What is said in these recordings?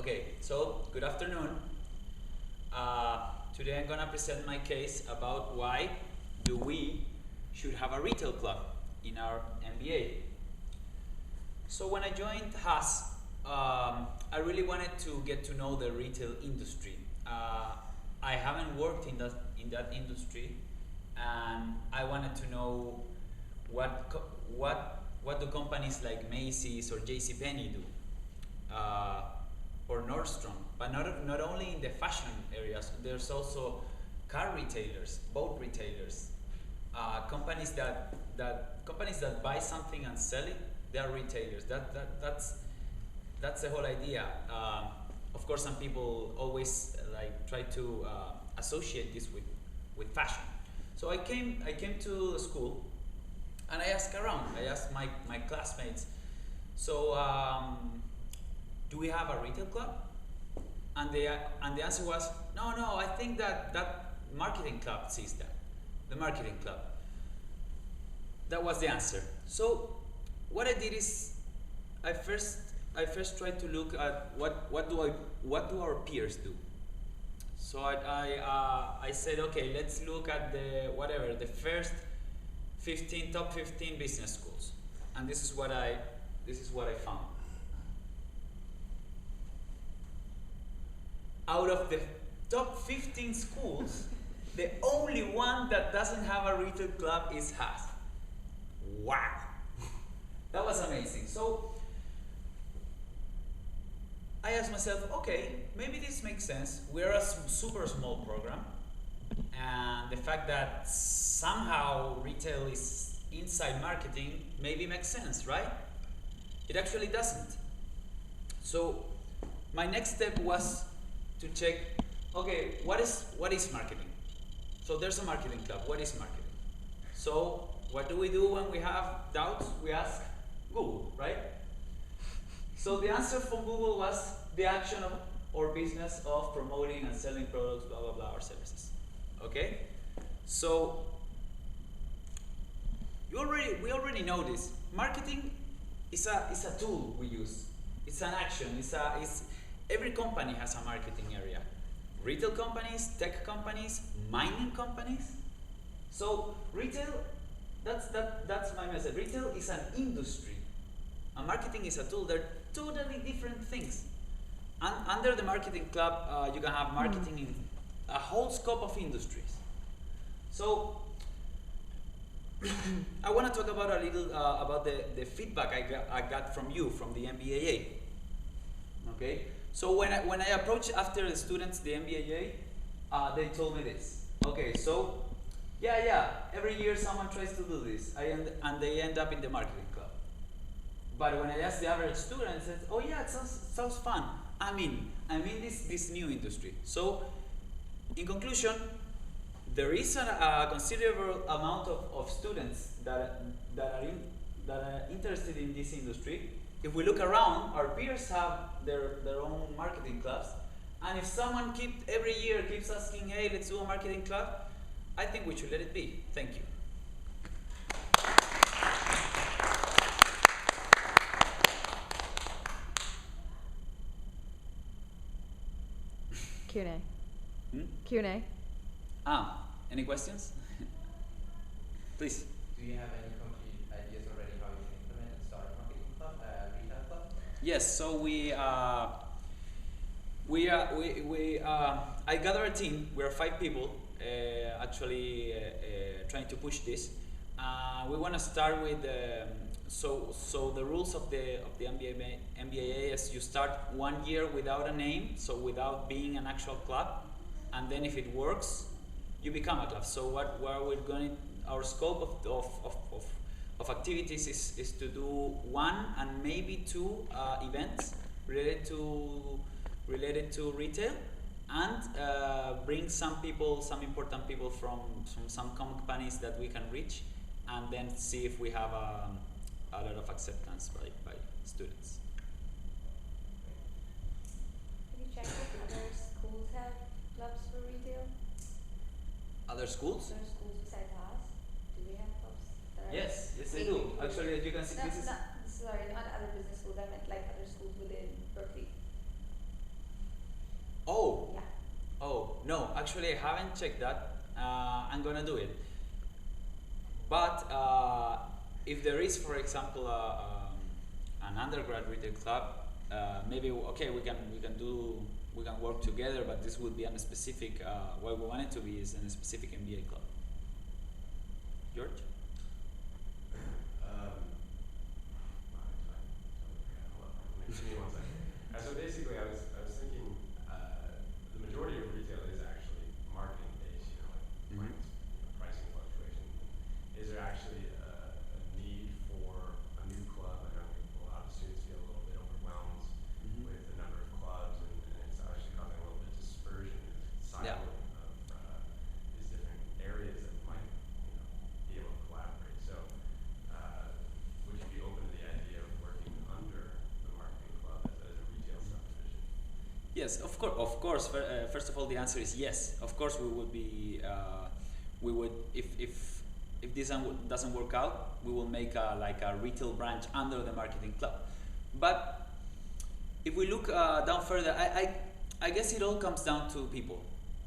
Okay, so good afternoon. Today I'm gonna present my case about why do we should have a retail club in our MBA. So when I joined Haas, I really wanted to get to know the retail industry. I haven't worked in that industry, and I wanted to know what do companies like Macy's or JCPenney do, or Nordstrom. But not only in the fashion areas. There's also car retailers, boat retailers, companies that buy something and sell it. They are retailers. That's the whole idea. Of course, some people always try to associate this with fashion. So I came to the school, and I asked around. I asked my classmates. So do we have a retail club? And the answer was no. I think that marketing club sees that. The marketing club. That was the answer. So what I did is I first tried to look at what do our peers do. So I said, okay, let's look at the first top 15 business schools, and this is what I found. Out of the top 15 schools, the only one that doesn't have a retail club is Haas. Wow, that was amazing. So I asked myself, okay, maybe this makes sense. We're a super small program, and the fact that somehow retail is inside marketing maybe makes sense, right? It actually doesn't. So my next step was to check, okay, what is marketing? So there's a marketing club. What is marketing? So what do we do when we have doubts? We ask Google, right? So the answer from Google was the action of or business of promoting and selling products, blah blah blah, or services. Okay? So we already know this. Marketing is a tool we use. It's an action. Every company has a marketing area. Retail companies, tech companies, mining companies. So retail, that's my message. Retail is an industry, and marketing is a tool. They're totally different things. And under the marketing club, you can have marketing in a whole scope of industries. So I want to talk about a little about the feedback I got from you, from the MBAA. Okay. So when I approached after the students the MBAA, they told me this. Okay, so yeah, every year someone tries to do this, and they end up in the marketing club. But when I asked the average student, I said, oh yeah, it sounds fun. I mean this new industry. So in conclusion, there is a considerable amount of students that are interested in this industry. If we look around, our peers have their own marketing clubs, and if someone every year keeps asking, hey, let's do a marketing club, I think we should let it be. Thank you. Q&A. Q&A. Any questions? Please. Do you have any concrete ideas already how you can implement and start a marketing club, retail club? Yes. So I gather a team. We are 5 people, actually trying to push this. We want to start with so the rules of the MBAA is you start 1 year without a name, so without being an actual club, and then if it works, you become a club. So what we're going, our scope of activities is to do 1 and maybe 2 events related to retail, and bring some important people from some companies that we can reach, and then see if we have a lot of acceptance by students. Have you checked if other schools have clubs for retail? Other schools? Other schools besides Haas? Do they have clubs? Yes, they do. Actually, as you can see, this is. Sorry, not other business schools. I meant like other schools within Berkeley. No, actually, I haven't checked that. I'm gonna do it. But if there is, for example, an undergrad retail club, maybe okay, we can work together. But this would be on a specific. What we want it to be is in a specific MBA club. George? Give me 1 second. So basically, I was thinking the majority of retail is actually marketing based, like pricing fluctuation. Is there actually a need for a new club? I know a lot of students feel a little bit overwhelmed with the number of clubs, and it's actually causing a little bit of dispersion, siloing of these different areas that might be able to collaborate. So would you be open to the idea of working under the marketing club as a retail subdivision? Yes, of course. Of course. First of all, the answer is yes. Of course, we would be. We would if this doesn't work out, we will make like a retail branch under the marketing club. But if we look down further, I guess it all comes down to people.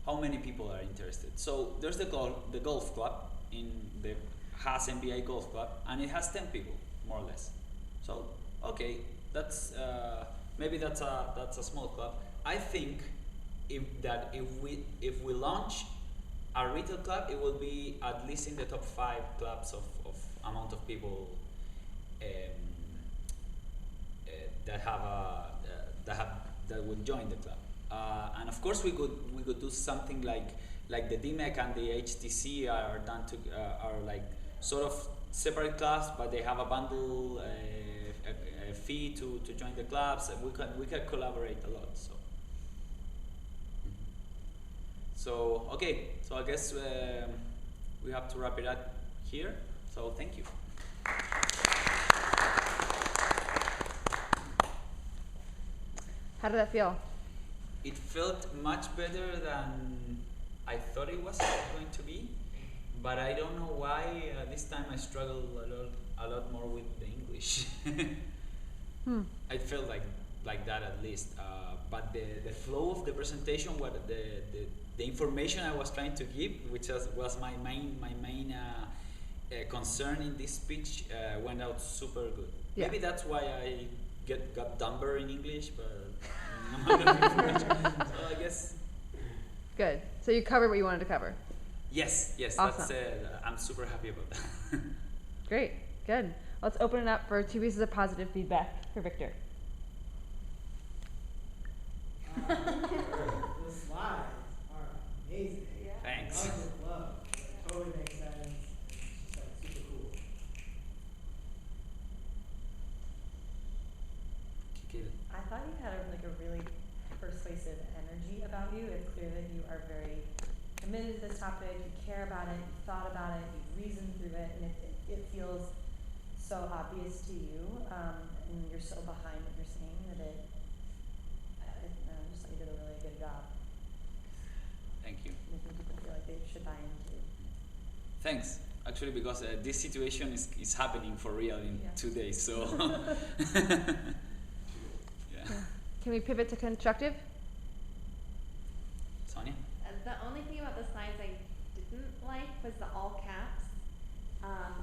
How many people are interested? So there's the golf club in the Haas MBA golf club, and it has 10 people more or less. So okay, that's maybe that's a small club. I think if we launch a retail club, it will be at least in the top 5 clubs of amount of people that would join the club. And of course, we could do something like the DMEC and the HTC are done to are like sort of separate clubs, but they have a bundle a fee to join the clubs. We can collaborate a lot. So okay, so I guess we have to wrap it up here. So thank you. How did that feel? It felt much better than I thought it was going to be, but I don't know why this time I struggled a lot more with the English. I felt like that at least, but the flow of the presentation, what the information I was trying to give, which was my main concern in this speech, went out super good. Yeah. Maybe that's why I got dumber in English, but I'm not gonna be so I guess. Good. So you covered what you wanted to cover. Yes, Awesome. that's I'm super happy about that. Great. Good. Let's open it up for 2 pieces of positive feedback for Victor. The slides are amazing. Yeah. Thanks. I love the club. It totally makes sense. It's just like super cool. I thought you had a really persuasive energy about you. It's clear that you are very committed to this topic, you care about it, you've thought about it, you've reasoned through it, and it feels so obvious to you, and you're so behind what you're saying that just like you did a really good job Thank you. making people feel like they should buy into. Thanks. Actually, because this situation is happening for real in Yeah. 2 days, so. Yeah. Can we pivot to constructive? Sonia? The only thing about the slides I didn't like was the all caps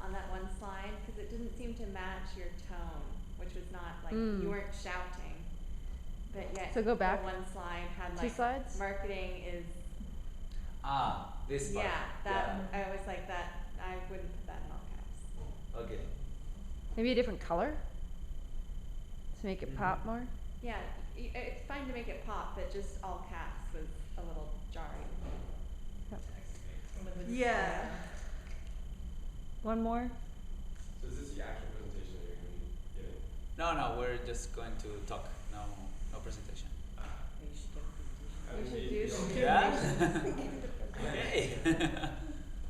on that one slide, because it didn't seem to match your tone, which was not like you weren't shouting, but yet So go back. the one slide had 2 like slides? marketing is This part. yeah, that I was like that I wouldn't put that in all caps. Okay. Maybe a different color to make it pop more. Yeah, it's fine to make it pop, but just all caps was a little jarring. Yeah. One more. So is this the actual presentation that you're going to be giving? No, we're just going to talk. No presentation. You should give a I presentation. mean, should do the Yeah? only- Okay.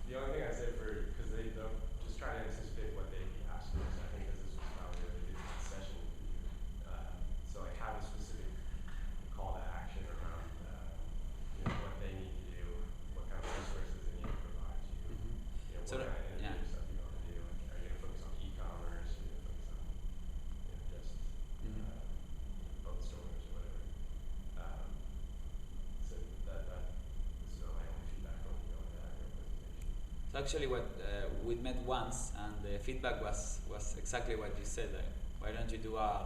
The only thing I say because they'll just try to anticipate what they'd be asking, so I think this was probably a really good session for you. So like have a specific call to action around what they need to do, what kind of resources they need to provide to you, So what that- kind of yeah. interview stuff you want to do. Like, are you going to focus on e-commerce? Are you going to focus on just boat stores or whatever? So that So actually, what we met once, and the feedback was exactly what you said. Like, why don't you do a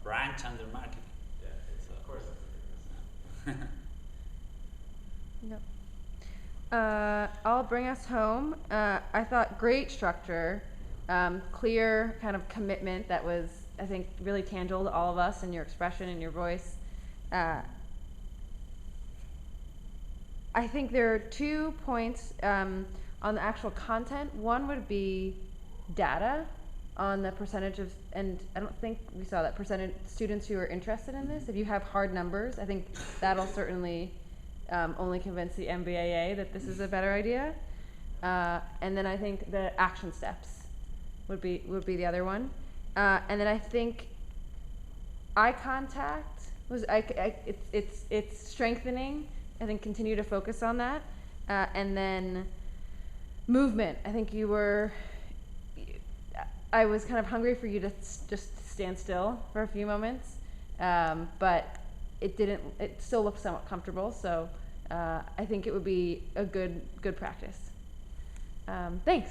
branch under marketing? Yeah, So- of course that's the Yep. I'll bring us home. I thought great structure, clear kind of commitment that was, I think, really tangible to all of us in your expression and your voice. I think there are 2 points on the actual content. One would be data on the percentage of, and I don't think we saw that percentage students who are interested in this. If you have hard numbers, I think that'll certainly only convince the MBAA that this is a better idea. And then I think the action steps would be the other one. And then I think eye contact was it's strengthening. I think continue to focus on that. And then movement. I think I was kind of hungry for you to just stand still for a few moments, but it still looked somewhat comfortable, so I think it would be a good practice. Thanks.